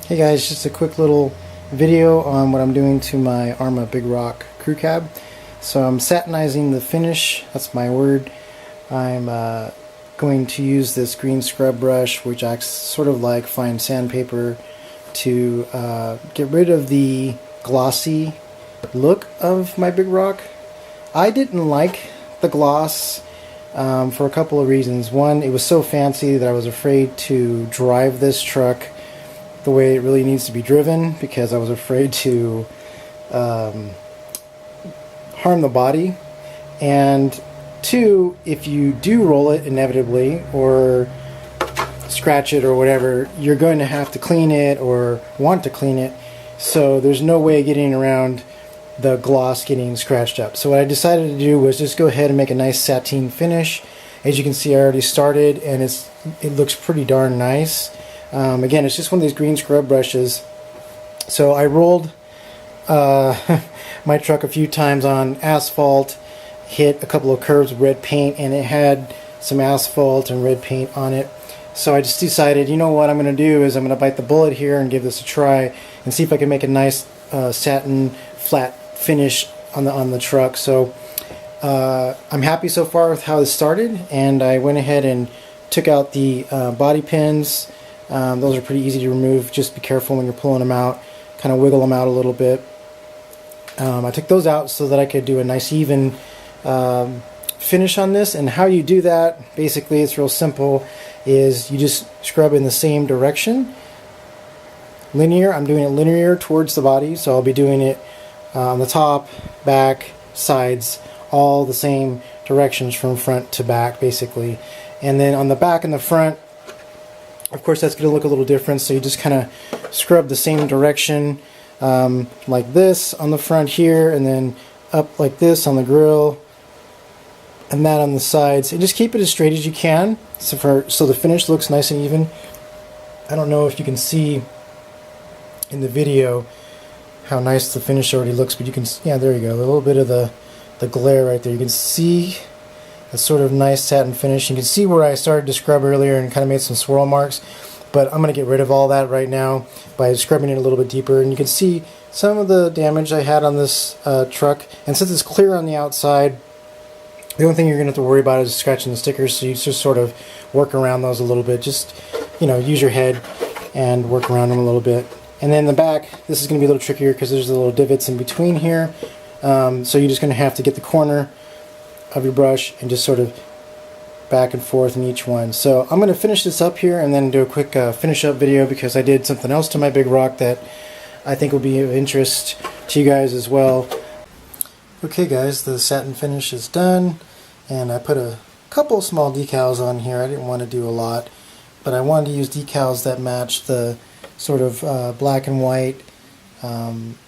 Hey guys, just a quick little video on what I'm doing to my ARRMA Big Rock crew cab. So I'm satinizing the finish, that's my word. I'm going to use this green scrub brush, which acts sort of like fine sandpaper, to get rid of the glossy look of my Big Rock. I didn't like the gloss for a couple of reasons. One, it was so fancy that I was afraid to drive this truck the way it really needs to be driven, because I was afraid to harm the body. And two, if you do roll it inevitably or scratch it or whatever, you're going to have to clean it or want to clean it, so there's no way of getting around the gloss getting scratched up. So what I decided to do was just go ahead and make a nice sateen finish. As you can see, I already started and it looks pretty darn nice. Again, it's just one of these green scrub brushes. So I rolled my truck a few times on asphalt, hit a couple of curves with red paint, and it had some asphalt and red paint on it. So I just decided, you know what I'm going to do is I'm going to bite the bullet here and give this a try and see if I can make a nice satin flat finish on the truck. So I'm happy so far with how this started, and I went ahead and took out the body pins. Those are pretty easy to remove. Just be careful when you're pulling them out. Kind of wiggle them out a little bit. I took those out so that I could do a nice even finish on this. And how you do that, basically, it's real simple, is you just scrub in the same direction. Linear. I'm doing it linear towards the body, so I'll be doing it on the top, back, sides, all the same directions from front to back, basically. And then on the back and the front, of course, that's going to look a little different, so you just kind of scrub the same direction, like this on the front here, and then up like this on the grill, and that on the sides. And just keep it as straight as you can, so the finish looks nice and even. I don't know if you can see in the video how nice the finish already looks, but you can, yeah, there you go, a little bit of the glare right there. You can see a sort of nice satin finish. You can see where I started to scrub earlier and kind of made some swirl marks, but I'm going to get rid of all that right now by scrubbing it a little bit deeper. And you can see some of the damage I had on this truck, and since it's clear on the outside, the only thing you're going to have to worry about is scratching the stickers, so you just sort of work around those a little bit. Just, you know, use your head and work around them a little bit. And then the back, this is going to be a little trickier because there's the little divots in between here, so you're just going to have to get the corner of your brush and just sort of back and forth in each one. So I'm going to finish this up here and then do a quick finish up video, because I did something else to my Big Rock that I think will be of interest to you guys as well. Okay guys, the satin finish is done, and I put a couple small decals on here. I didn't want to do a lot, but I wanted to use decals that match the sort of black and white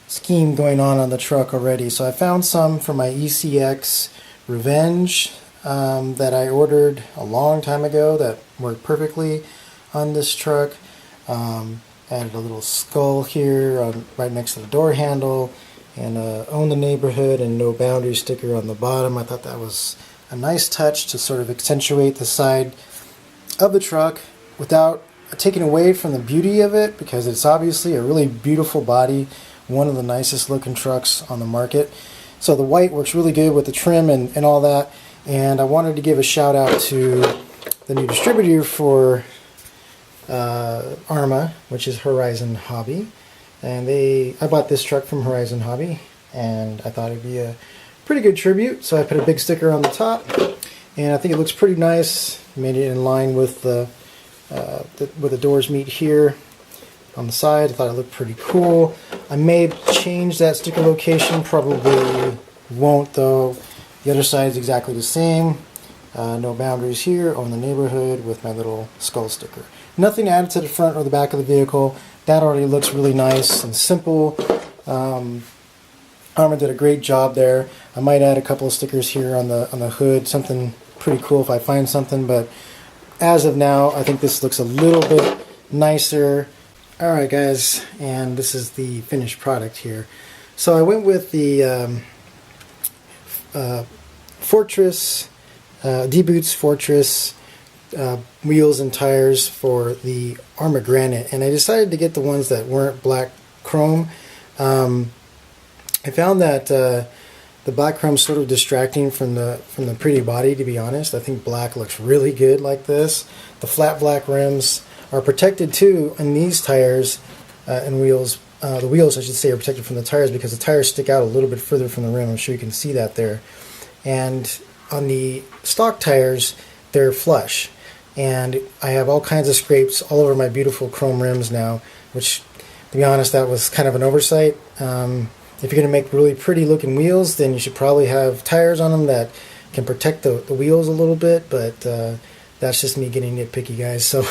scheme going on the truck already. So I found some for my ECX Revenge that I ordered a long time ago that worked perfectly on this truck. Added a little skull here right next to the door handle, and Own the Neighborhood and No Boundary sticker on the bottom. I thought that was a nice touch to sort of accentuate the side of the truck without taking away from the beauty of it, because it's obviously a really beautiful body, one of the nicest looking trucks on the market. So the white works really good with the trim and all that. And I wanted to give a shout out to the new distributor for ARRMA, which is Horizon Hobby. And I bought this truck from Horizon Hobby, and I thought it'd be a pretty good tribute. So I put a big sticker on the top, and I think it looks pretty nice. Made it in line with where the doors meet here on the side. I thought it looked pretty cool. I may change that sticker location, probably won't though. The other side is exactly the same. No boundaries here. Own the Neighborhood with my little skull sticker. Nothing added to the front or the back of the vehicle. That already looks really nice and simple. ARRMA did a great job there. I might add a couple of stickers here on the hood, something pretty cool if I find something, but as of now, I think this looks a little bit nicer. Alright guys, and this is the finished product here. So I went with the Fortress, D-Boots Fortress wheels and tires for the ARRMA Granite, and I decided to get the ones that weren't black chrome. I found that the black chrome's sort of distracting from the pretty body, to be honest. I think black looks really good like this. The flat black rims are protected too in these tires and wheels. The wheels, I should say, are protected from the tires because the tires stick out a little bit further from the rim. I'm sure you can see that there. And on the stock tires, they're flush. And I have all kinds of scrapes all over my beautiful chrome rims now, which, to be honest, that was kind of an oversight. If you're going to make really pretty looking wheels, then you should probably have tires on them that can protect the wheels a little bit, but that's just me getting nitpicky, guys. So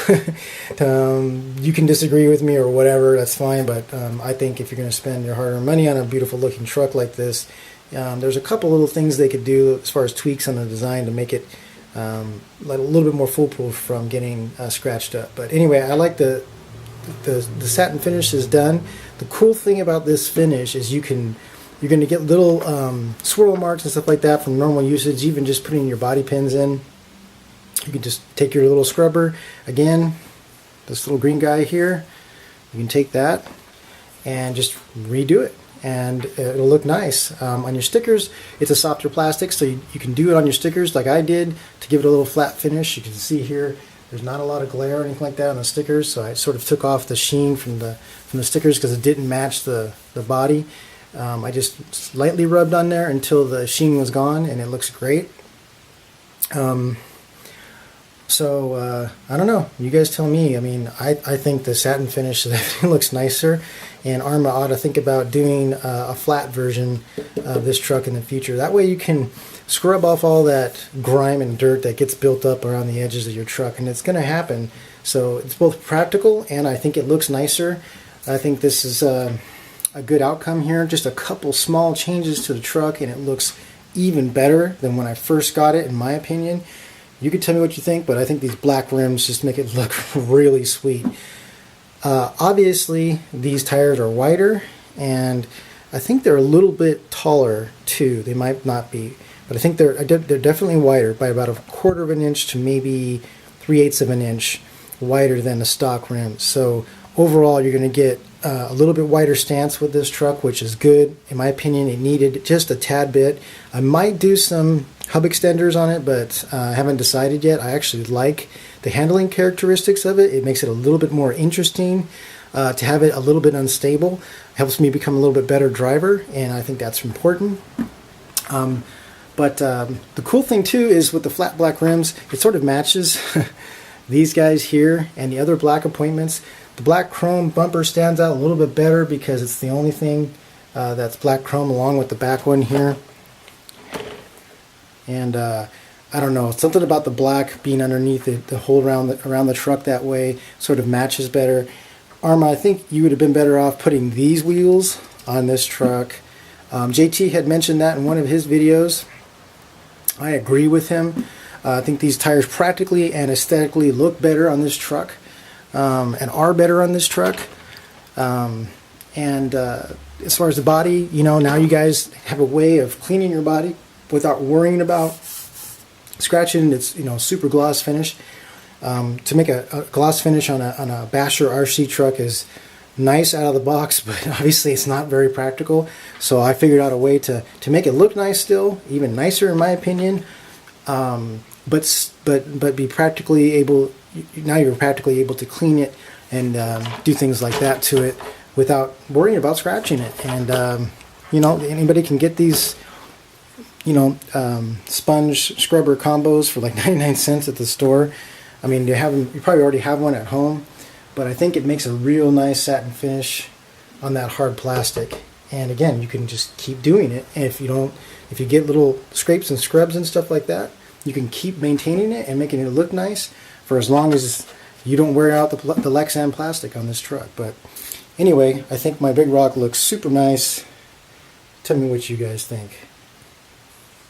you can disagree with me or whatever, that's fine, but I think if you're going to spend your hard-earned money on a beautiful looking truck like this, there's a couple little things they could do as far as tweaks on the design to make it like a little bit more foolproof from getting scratched up. But anyway, I like the satin finish is done. The cool thing about this finish is you're going to get little swirl marks and stuff like that from normal usage, even just putting your body pins in. You can just take your little scrubber, again, this little green guy here, you can take that and just redo it, and it'll look nice. On your stickers, it's a softer plastic, so you can do it on your stickers like I did to give it a little flat finish. You can see here there's not a lot of glare or anything like that on the stickers, so I sort of took off the sheen from the stickers because it didn't match the body. I just slightly rubbed on there until the sheen was gone, and it looks great. So I don't know, you guys tell me. I mean, I think the satin finish looks nicer, and ARRMA ought to think about doing a flat version of this truck in the future. That way you can scrub off all that grime and dirt that gets built up around the edges of your truck, and it's going to happen. So it's both practical, and I think it looks nicer. I think this is a good outcome here. Just a couple small changes to the truck, and it looks even better than when I first got it, in my opinion. You can tell me what you think, but I think these black rims just make it look really sweet. Obviously, these tires are wider, and I think they're a little bit taller too. They might not be, but I think they're definitely wider by about 1/4 of an inch to maybe 3/8 of an inch wider than the stock rims. So overall, you're going to get a little bit wider stance with this truck, which is good. In my opinion, it needed just a tad bit. I might do some hub extenders on it, but I haven't decided yet. I actually like the handling characteristics of it. It makes it a little bit more interesting. To have it a little bit unstable helps me become a little bit better driver, and I think that's important. But the cool thing too is with the flat black rims, it sort of matches these guys here and the other black appointments. The black chrome bumper stands out a little bit better because it's the only thing that's black chrome, along with the back one here. And I don't know, something about the black being underneath the whole around the truck that way sort of matches better. ARRMA, I think you would have been better off putting these wheels on this truck. JT had mentioned that in one of his videos. I agree with him. I think these tires practically and aesthetically look better on this truck, and are better on this truck. As far as the body, you know, now you guys have a way of cleaning your body without worrying about scratching. It's, you know, super gloss finish. To make a gloss finish on a Basher RC truck is nice out of the box, but obviously it's not very practical. So I figured out a way to make it look nice still, even nicer in my opinion. But be practically able. Now you're practically able to clean it and do things like that to it without worrying about scratching it. And you know, anybody can get these, you know, sponge scrubber combos for like 99 cents at the store. I mean, you probably already have one at home, but I think it makes a real nice satin finish on that hard plastic. And again, you can just keep doing it. And if you get little scrapes and scrubs and stuff like that, you can keep maintaining it and making it look nice for as long as you don't wear out the Lexan plastic on this truck. But anyway, I think my Big Rock looks super nice. Tell me what you guys think.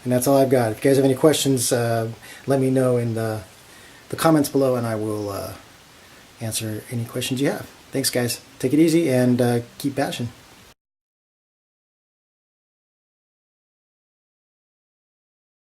And that's all I've got. If you guys have any questions, let me know in the comments below, and I will answer any questions you have. Thanks, guys. Take it easy and keep bashing.